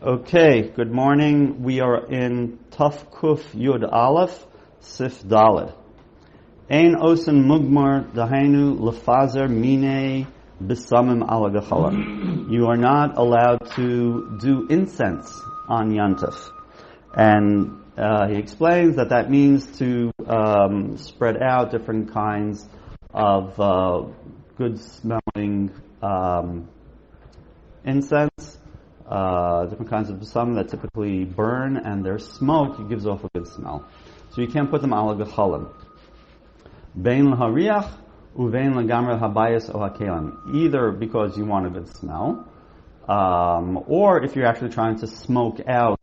Okay, good morning. We are in Taf Kuf Yud Aleph, Sif Daled. Ein osen mugmar dahainu lefazer mine bisamim ala gechala. You are not allowed to do incense on Yantif. And he explains that means to spread out different kinds of good smelling incense. Different kinds of besamim that typically burn, and their smoke gives off a good smell. So you can't put them ala gechalim. Bein lahariach uvein lagamra habayis o hakelim. Either because you want a good smell, or if you're actually trying to smoke out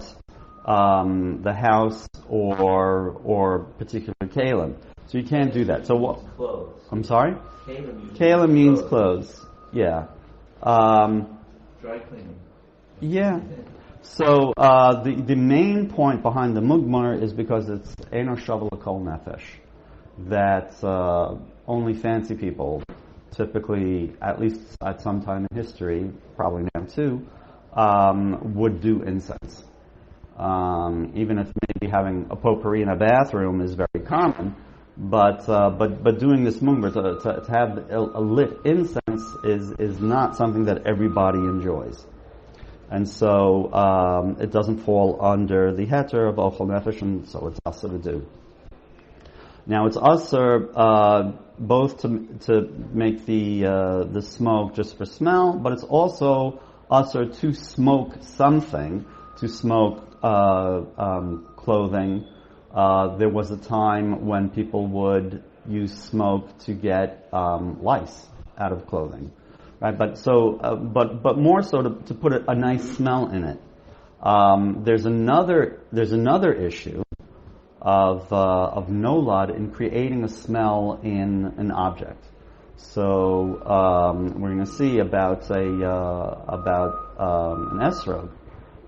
the house or particular kelim. So you can't do that. So what? Clothes. I'm sorry? Kelim means clothes. Yeah. Dry cleaning. Yeah. So the main point behind the mugmar is because it's eno shavel kol nefesh, that only fancy people, typically, at least at some time in history, probably now too, would do incense. Even if maybe having a potpourri in a bathroom is very common, but doing this mugmar to have a lit incense is not something that everybody enjoys. And so it doesn't fall under the heter of Ochel Nefesh, and so it's asur to do. Now it's asur both to make the smoke just for smell, but it's also asur to smoke something, to smoke clothing. There was a time when people would use smoke to get lice out of clothing. Right, but more so to put a nice smell in it. There's another issue of nolad in creating a smell in an object. So we're going to see about an esrog,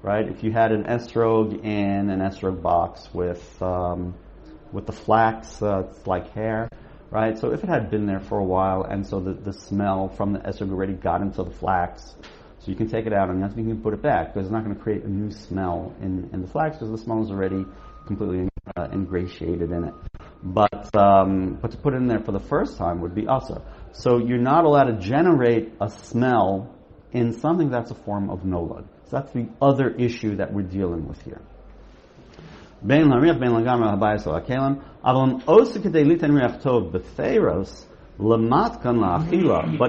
right? If you had an esrog in an esrog box with the flax, it's like hair. Right, so if it had been there for a while, and so the smell from the esrog already got into the flax, so you can take it out and you can put it back, because it's not going to create a new smell in the flax, because the smell is already completely ingratiated in it. But to put it in there for the first time would be asur. So you're not allowed to generate a smell in something that's a form of nolad. So that's the other issue that we're dealing with here. But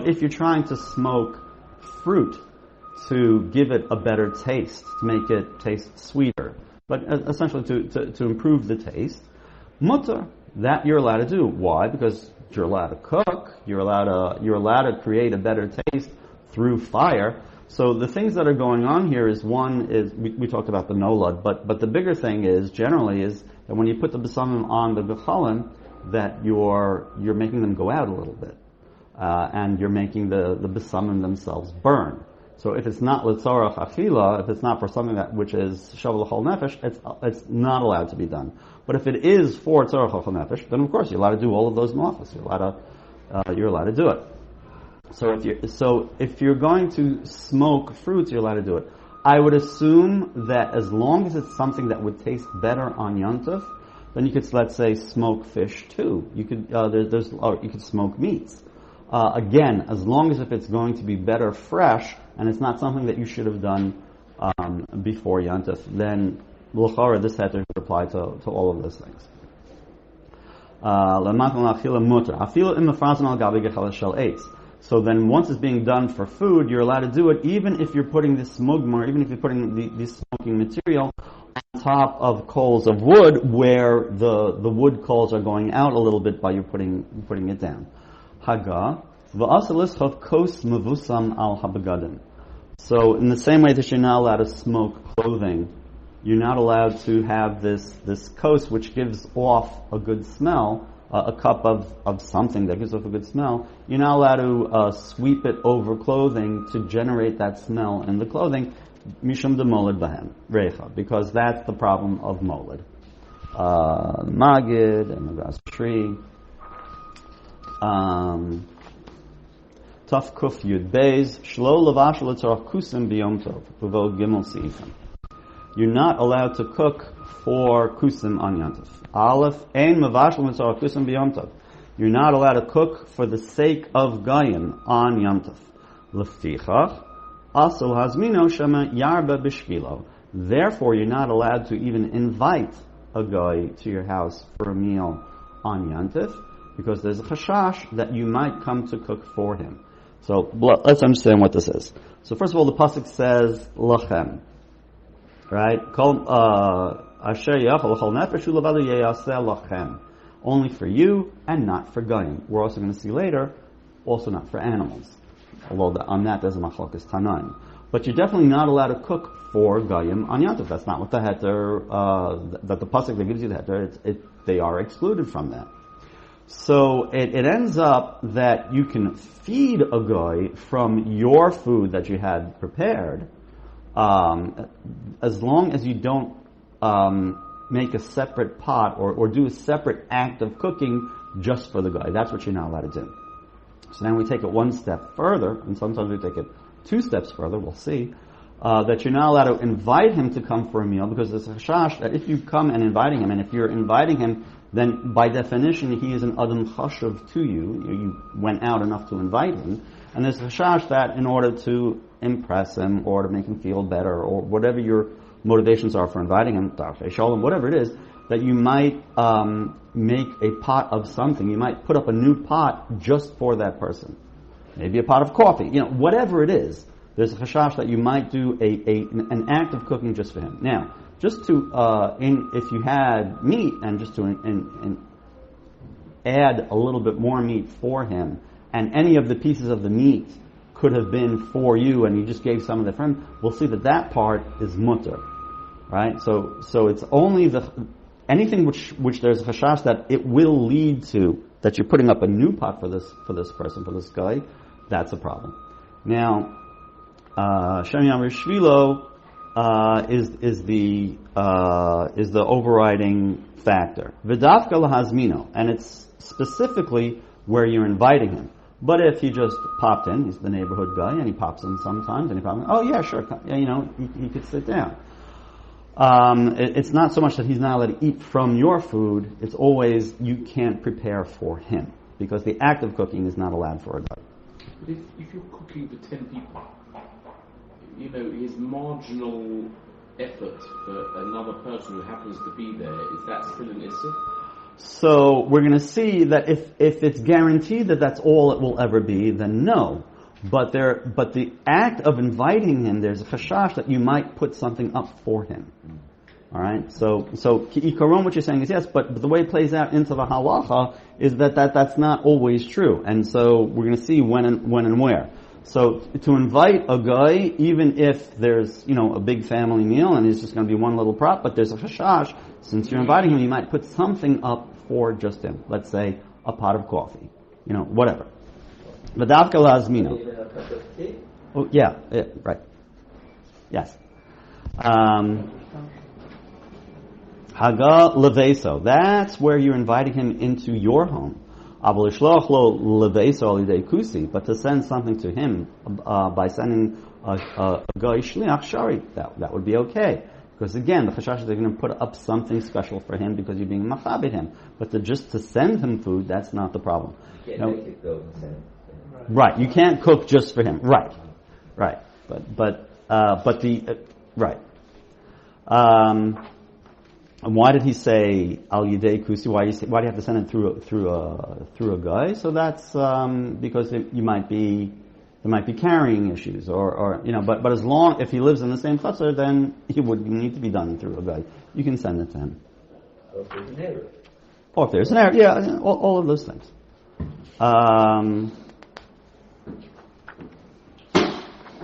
if you're trying to smoke fruit to give it a better taste, to make it taste sweeter, but essentially to improve the taste, mutter, that you're allowed to do. Why? Because you're allowed to cook, you're allowed to create a better taste through fire. So the things that are going on here is, one is, we talked about the nolad, but the bigger thing is that when you put the besamim on the gechalim, that you're making them go out a little bit, and you're making the besamim themselves burn. So if it's not l'tzorach achila, if it's not for something which is shavel l'chol nefesh, it's not allowed to be done. But if it is for tzorach l'chol nefesh, then of course you're allowed to do all of those malachos. You're allowed to do it. So if you're going to smoke fruits, you're allowed to do it. I would assume that as long as it's something that would taste better on Yontif, then you could, let's say, smoke fish too. You could you could smoke meats. Again, as long as if it's going to be better fresh and it's not something that you should have done before Yontif, then l'chara this heter should apply to all of those things. So then once it's being done for food, you're allowed to do it even if you're putting this smugmar, even if you're putting the smoking material on top of coals of wood where the wood coals are going out a little bit by you putting it down. Haga, v'asalis kos mevusam al habagadim. So in the same way that you're not allowed to smoke clothing, you're not allowed to have this kos which gives off a good smell, a cup of something that gives off a good smell. You're not allowed to sweep it over clothing to generate that smell in the clothing, mishum de moled bahem recha, because that's the problem of moled. Magid and Magas tree. Taf Kuf Yud Beis Shlo Lavash L'Tzorach Kusim B'Yom Tov V'Vo Gimel Seifim. you're not allowed to cook for kusim on Yantif. Aleph, ein mavashel mitzvah kusim b'yomtov. You're not allowed to cook for the sake of Goyim on Yantif. Leftichach, asul hazmino shema yarba b'shvilo. Therefore, you're not allowed to even invite a guy to your house for a meal on Yantif, because there's a chashash that you might come to cook for him. So let's understand what this is. So first of all, the pasuk says lachem, right? Asher yachol l'chol nefesh u'levado yeyaseh lachem, only for you and not for goyim. We're also going to see later, also not for animals. Although on that there's a machlokes tanaim. But you're definitely not allowed to cook for goyim on Yantif. That's not what the heter, that the pasuk that gives you the heter, they are excluded from that. So it ends up that you can feed a guy from your food that you had prepared, as long as you don't make a separate pot or do a separate act of cooking just for the guy. That's what you're not allowed to do. So then we take it one step further, and sometimes we take it 2 steps further, we'll see, that you're not allowed to invite him to come for a meal, because there's a chashash that if you come and inviting him, and if you're inviting him, then by definition he is an adam chashuv to you. You went out enough to invite him, and there's a chashash that in order to impress him or to make him feel better or whatever your motivations are for inviting him, whatever it is, that you might make a pot of something. You might put up a new pot just for that person. Maybe a pot of coffee. Whatever it is, there's a chashash that you might do an act of cooking just for him. Now, just to if you had meat, and just to add a little bit more meat for him, and any of the pieces of the meat could have been for you, and you just gave some of it for him, we'll see that part is mutter, right? So it's only anything which there's a chashash that it will lead to, that you're putting up a new pot for this person, for this guy, that's a problem. Now, Shem Yamar Shvilo is the overriding factor. V'dafka lahazmino, and it's specifically where you're inviting him. But if he just popped in, he's the neighborhood guy, and he pops in sometimes, and he pops in, oh yeah, sure, he could sit down. It's not so much that he's not allowed to eat from your food, it's always you can't prepare for him, because the act of cooking is not allowed for a guy. But if you're cooking for 10 people, his marginal effort for another person who happens to be there, is that still an issue? So we're going to see that if it's guaranteed that that's all it will ever be, then no. But the act of inviting him, there's a chashash that you might put something up for him. All right. So Ikaron, what you're saying is yes, but the way it plays out into the halacha is that's not always true, and so we're going to see when and where. So to invite a guy, even if there's a big family meal and it's just going to be one little prop, but there's a chashash, since you're inviting him, you might put something up for just him. Let's say a pot of coffee, whatever. V'davka lazmino. Even a cup of tea? Oh yeah, right. Yes. Haga leveso. That's where you're inviting him into your home. But to send something to him by sending a guy shliach shari, that would be okay. Because again, the chashash is they're going to put up something special for him because you're being machabed him. But just to send him food, that's not the problem. You can't make it go and send it. Right, you can't cook just for him. Right. But right. And why did he say al yidei kusi? Why do you have to send it through a guy? So that's because there might be carrying issues, or But as long if he lives in the same chutzner, then he would need to be done through a guy. You can send it to him. Or if there's an error. Or if there's an error, yeah, all of those things.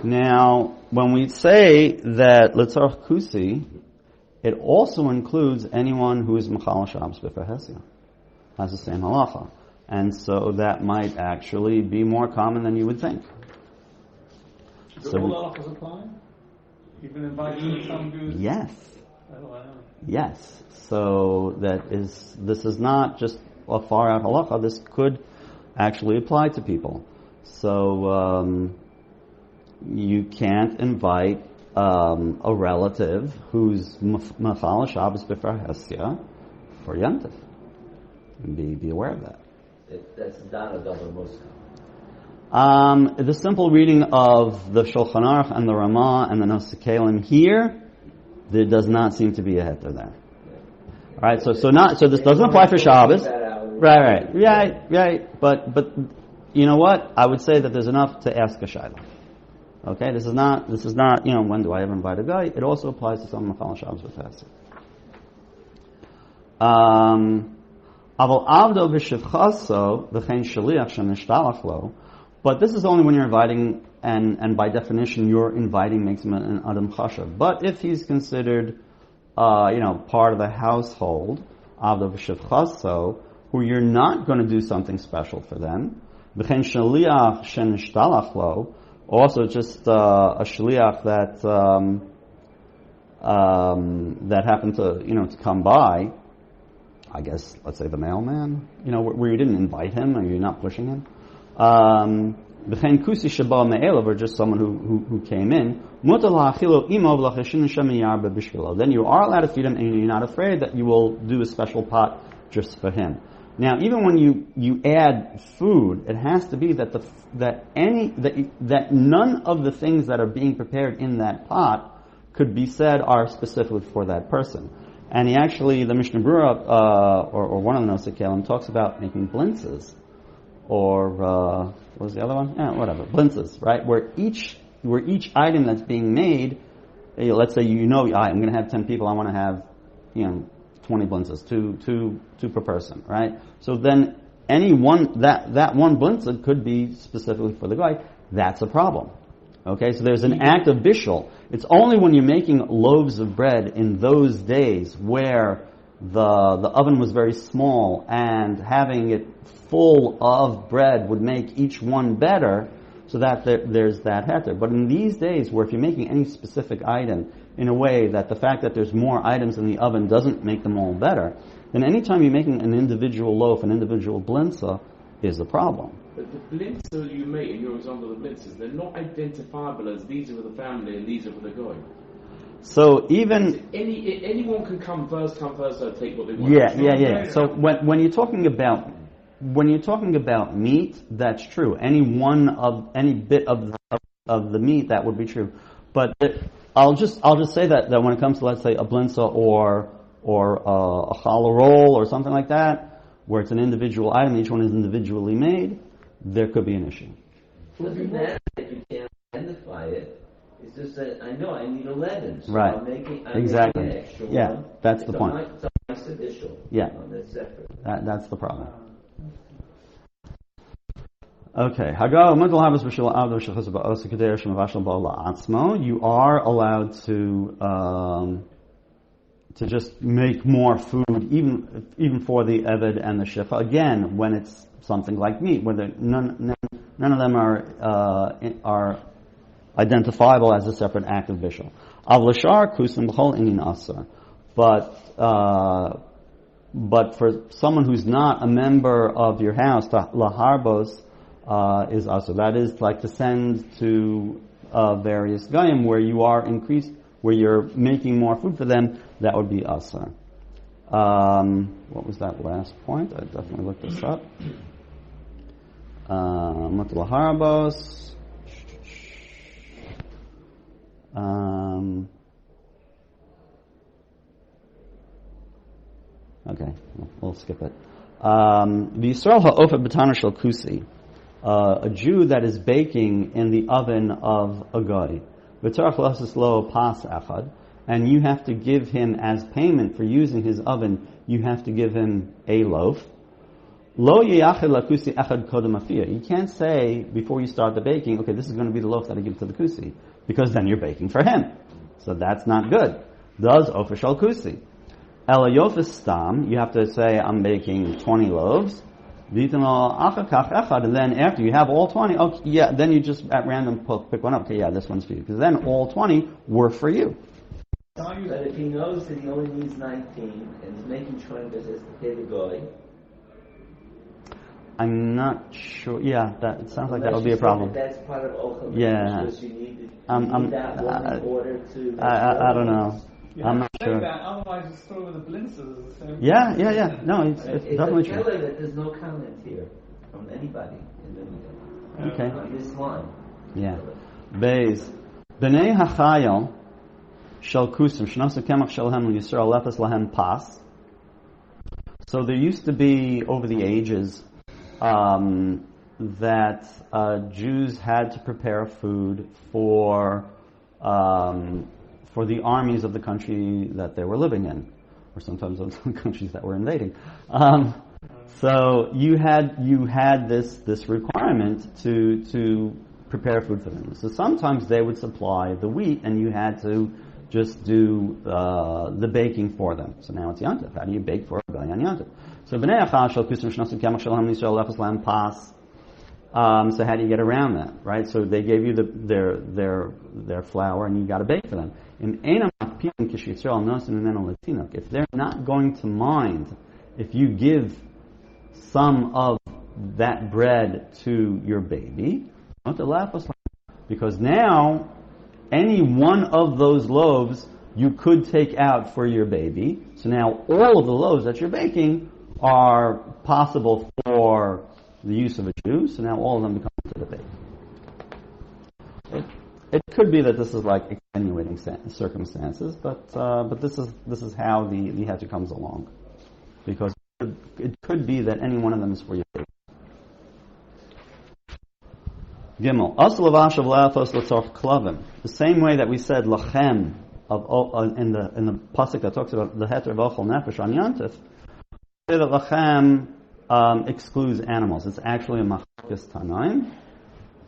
Now, when we say that letzarach kusi, it also includes anyone who is mechal shabbos b'ferhesia, has the same halacha, and so that might actually be more common than you would think. So all halachas apply? Even inviting some who's... Yes. Oh, wow. Yes. So this is not just a far out halacha. This could actually apply to people. So you can't invite a relative who's mafal Shabbos b'far Hesya for Yantif. Be aware of that. That's not a double Muslim. The simple reading of the Shulchan Aruch and the Ramah and the Nosei Kelim here, there does not seem to be a heter there. All right, so this doesn't apply for Shabbos. Right. But you know what? I would say that there's enough to ask a shayla. Okay, this is not. When do I ever invite a guy? It also applies to someone following Shabbos with Hesed. But this is only when you're inviting, and by definition, your inviting makes him an adam chashav. But if he's considered, part of the household, avdo v'shivchaso, who you're not going to do something special for them, v'chein shaliach shen nishtalach lo, also just a shliach that happened to come by. I guess, let's say the mailman, where you didn't invite him or you're not pushing him. B'chein kusi shaba me'elav, or just someone who came in. Then you are allowed to feed him, and you're not afraid that you will do a special pot just for him. Now, even when you add food, it has to be that none of the things that are being prepared in that pot could be said are specifically for that person. And the Mishnah Berurah, or one of the Nosei Kelim, talks about making blintzes, or what was the other one? Blintzes, right? Where each item that's being made, let's say I'm going to have 10 people, I want to have 20 blintzes, two per person, right? So then any one that one blintzah could be specifically for the guy. That's a problem. Okay, so there's an act of bishul. It's only when you're making loaves of bread in those days where the oven was very small and having it full of bread would make each one better, so that there's that heter. But in these days, where if you're making any specific item in a way that the fact that there's more items in the oven doesn't make them all better, then anytime you're making an individual loaf, an individual blintzah, is a problem. But the blintzah you make, in your example of the blintzahs, they're not identifiable as these are for the family and these are for the guy. So even anyone can come first, serve, take what they want. Yeah. So when you're talking about meat, that's true. Any bit of the meat, that would be true. But I'll just say that when it comes to, let's say, a blintzah or a challah roll or something like that, where it's an individual item, each one is individually made, there could be an issue. It doesn't matter if you can't identify it. It's just that I know I need 11. So right. I'm making exactly. an extra one. That's the point. It's a nice addition. Yeah. That's separate. That's the problem. Okay. You are allowed to just make more food, even for the Eved and the Shifa. Again, when it's something like meat, where none of them are identifiable as a separate act of bishul. Av l'shar kusim b'chol inin asar. But for someone who's not a member of your house, laharbos is asar. That is like to send to various gayim where you are where you're making more food for them. That would be asar. What was that last point? I definitely looked this up. Laharbos. Okay, we'll skip it. The Yisrael ha'ofa b'tana shel kusi, a Jew that is baking in the oven of a goy, v'tarach l'asas lo pas echad, and you have to give him as payment for using his oven, you have to give him a loaf. Lo yiyachid lakusi echad kodem afiyah. You can't say before you start the baking, okay, this is going to be the loaf that I give to the kusi, because then you're baking for him. So that's not good. Does ofer shel kusi. Elayofis stam, you have to say, I'm baking 20 loaves. And then after you have all 20, then you just at random pick one up. Okay, this one's for you. Because then all 20 were for you. But if he knows that he only needs 19 and he's making sure that he has to pay the guy. I'm not sure. Yeah, that it sounds like that would be a problem. That's part of Ochel. Yeah. Because you need that one in order to. I don't know. You I'm have not to say sure. that, otherwise it's still with the blintzes. The same Yeah. No, it's It's definitely a true. killer that there's no comment here from anybody in the Okay. on this line. Yeah. Beis. B'nei hachayil shel kusim shnasu kemach shelhem l'Yisrael lefes lahem pas. So there used to be, over the ages, that Jews had to prepare food for the armies of the country that they were living in, or sometimes those countries that were invading. So you had this requirement to prepare food for them. So sometimes they would supply the wheat, and you had to just do the baking for them. So now it's Yantif. How do you bake for a B'nai Yantif? So B'nei Achal Shel Kusim Shnasu Kemach Shalom Yisrael Lefes Lahem Pas. So how do you get around that, right? So they gave you their flour, and you got to bake for them. If they're not going to mind if you give some of that bread to your baby, because now any one of those loaves you could take out for your baby. So now all of the loaves that you're baking are possible for the use of a Jew. So now all of them become to the baby. It could be that this is like extenuating circumstances, but this is how the Heter comes along, because it could be that any one of them is for your baby. Gimel. The same way that we said lachem in the pasuk that talks about the heter of ochel nefesh on Yantif, say that lachem excludes animals. It's actually a machlokes tanaim,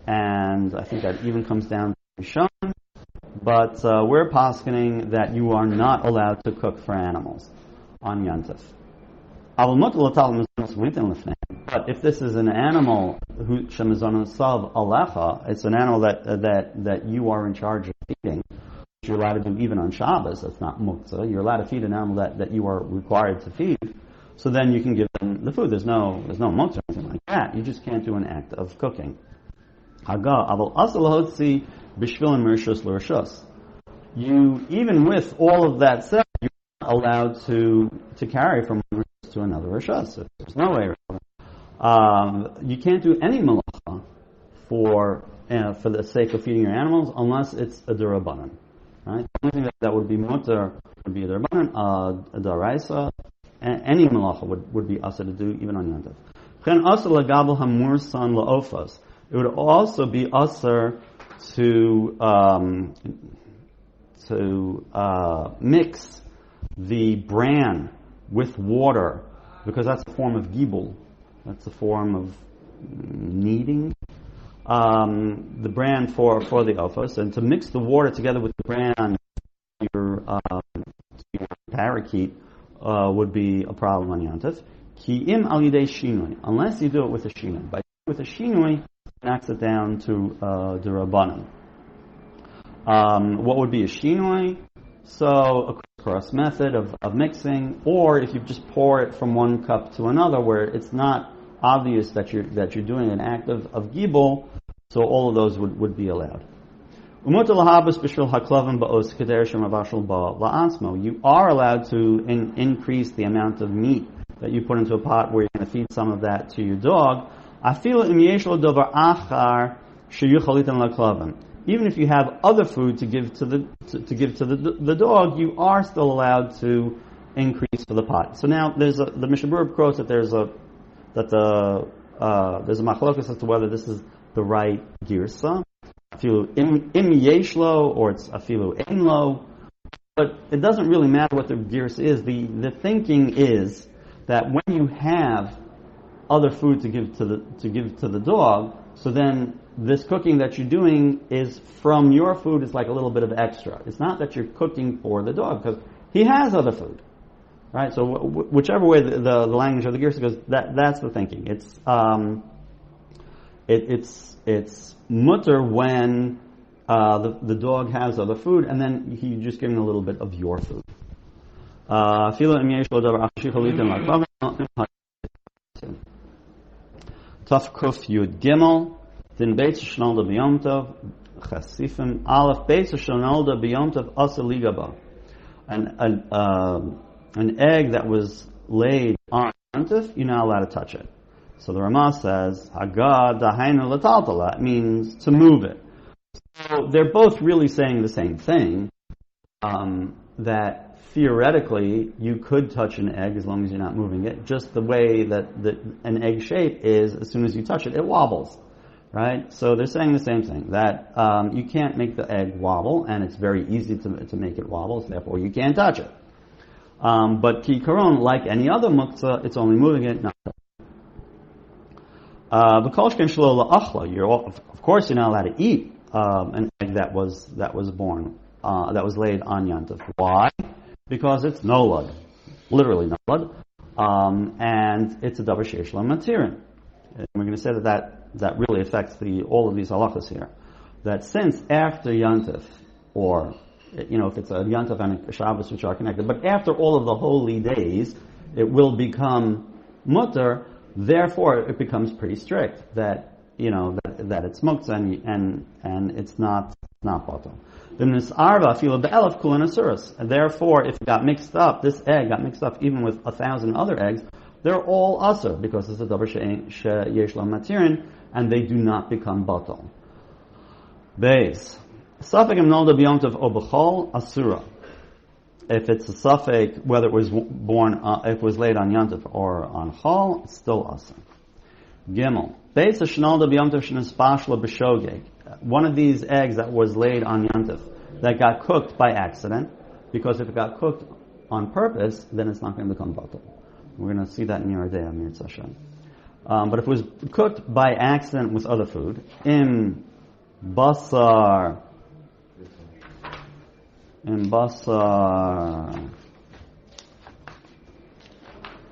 and I think that even comes down to Rishon. But we're poskening that you are not allowed to cook for animals on Yantif. But if this is an animal who shemizonasav alecha, it's an animal that you are in charge of feeding, which you're allowed to do even on Shabbos. That's not muktzah. You're allowed to feed an animal that you are required to feed. So then you can give them the food. There's no muktzah or anything like that. You just can't do an act of cooking. You, even with all of that said, you're not allowed to carry from one rishus to another rishus. So there's no way. You can't do any malacha for the sake of feeding your animals unless it's a derabanan. Right? The only thing that would be mutter would be a derabanan, a daraisa. Any malacha would be asa to do even on Yantif. It would also be asa to mix the bran with water, because that's a form of gibul. That's a form of kneading the bran for the ofos, and to mix the water together with the bran, your parakeet would be a problem on Yantif. Ki im al yidei shinui, unless you do it with a shinui. By with a shinui, it knocks it down to the rabbanon. What would be a shinui? So a cross method of mixing, or if you just pour it from one cup to another, where it's not obvious that you're doing an act of gibul, so all of those would be allowed. You are allowed to increase the amount of meat that you put into a pot where you're going to feed some of that to your dog. Even if you have other food to give to the dog, you are still allowed to increase for the pot. So now the Mishnah Berurah quotes that there's a machlokas as to whether this is the right girsa. Afilu im yeshlo, or it's afilu ein lo, but it doesn't really matter what the girsa is. The thinking is that when you have other food to give to the dog, so then this cooking that you're doing is from your food. It's like a little bit of extra. It's not that you're cooking for the dog, because he has other food, right? So whichever way the language of the girsa goes, that's the thinking. It's mutter when the dog has other food, and then you're just giving a little bit of your food. Taf Kuf Yud Gimel, Din Beitz Shnolda B'Yom Tov, Chasifim, Aleph Beitz Shnolda B'Yom Tov Asa Ligaba. An egg that was laid on Yom Tov, you're not allowed to touch it. So the Ramah says, Hagad Dahainu Lataltala, it means to move it. So they're both really saying the same thing, that theoretically you could touch an egg as long as you're not moving it. Just the way that an egg shape is, as soon as you touch it, it wobbles, right? So they're saying the same thing, that you can't make the egg wobble, and it's very easy to make it wobble, so therefore you can't touch it. But kikaron, like any other muktzah, it's only moving it, not of course you're not allowed to eat an egg that was born, that was laid on Yom Tov. Why? Because it's nolad, literally nolad, and it's a davar sheish lo matirin. And we're going to say that really affects all of these halachas here. That since after Yom Tov, or if it's a Yom Tov and a Shabbos which are connected, but after all of the holy days, it will become mutter. Therefore, it becomes pretty strict that it's muktzah and it's not batal. Then this arva fila be'elef kulan asuras. And therefore, if it got mixed up, this egg got mixed up even with 1,000 other eggs, they're all asur because it's a davar sheyesh lo matirin, and they do not become batal. Beis safek im nolda b'yom tov o b'chol asura. If it's a suffix, whether it was born, if it was laid on Yom Tov or on Chol, it's still asur. Gimel beis shnolda b'yom tov shenispashla b'shogeg. One of these eggs that was laid on Yom Tov that got cooked by accident, because if it got cooked on purpose, then it's not going to become batal. We're going to see that in Yeridei Amir Tzashem. But if it was cooked by accident with other food, in basar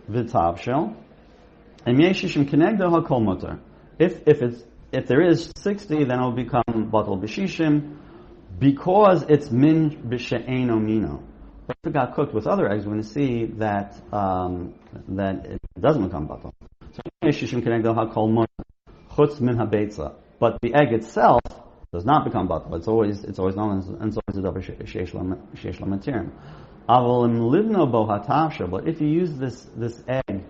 v'tavshel, and yeshishim kenegdo hakol mutar. If there is 60, then it will become batal b'shishim, because it's min b'she'eno mino. But if it got cooked with other eggs, we're going to see that it doesn't become batal. So yeshishim kenegdo hakol mutar chutz min habeitza. But the egg itself does not become batal. It's always known as, and it's always a davar sheish lo matirin. Aval im livno bo hatavsha. But if you use this egg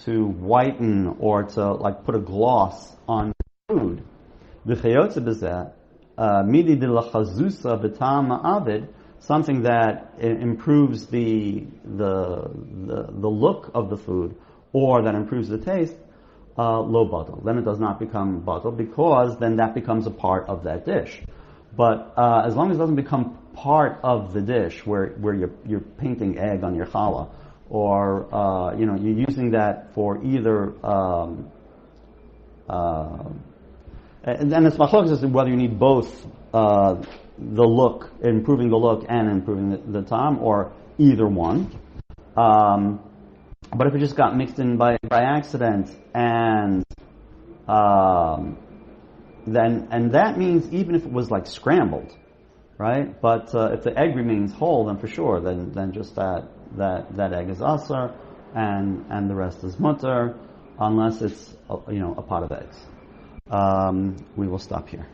to whiten or to put a gloss on food, v'chayotze b'zeh midi de lachazusa b'tam ma'avid, something that improves the look of the food or that improves the taste, lo batal. Then it does not become batal, because then that becomes a part of that dish. But as long as it doesn't become part of the dish, where you're painting egg on your challah, or you're using that for either and then it's machlokes as to whether you need both the look, improving the look, and improving the time, or either one. But if it just got mixed in by accident, and that means even if it was scrambled, right? But if the egg remains whole, then for sure, then just that egg is asar, and the rest is mutter, unless it's a pot of eggs. We will stop here.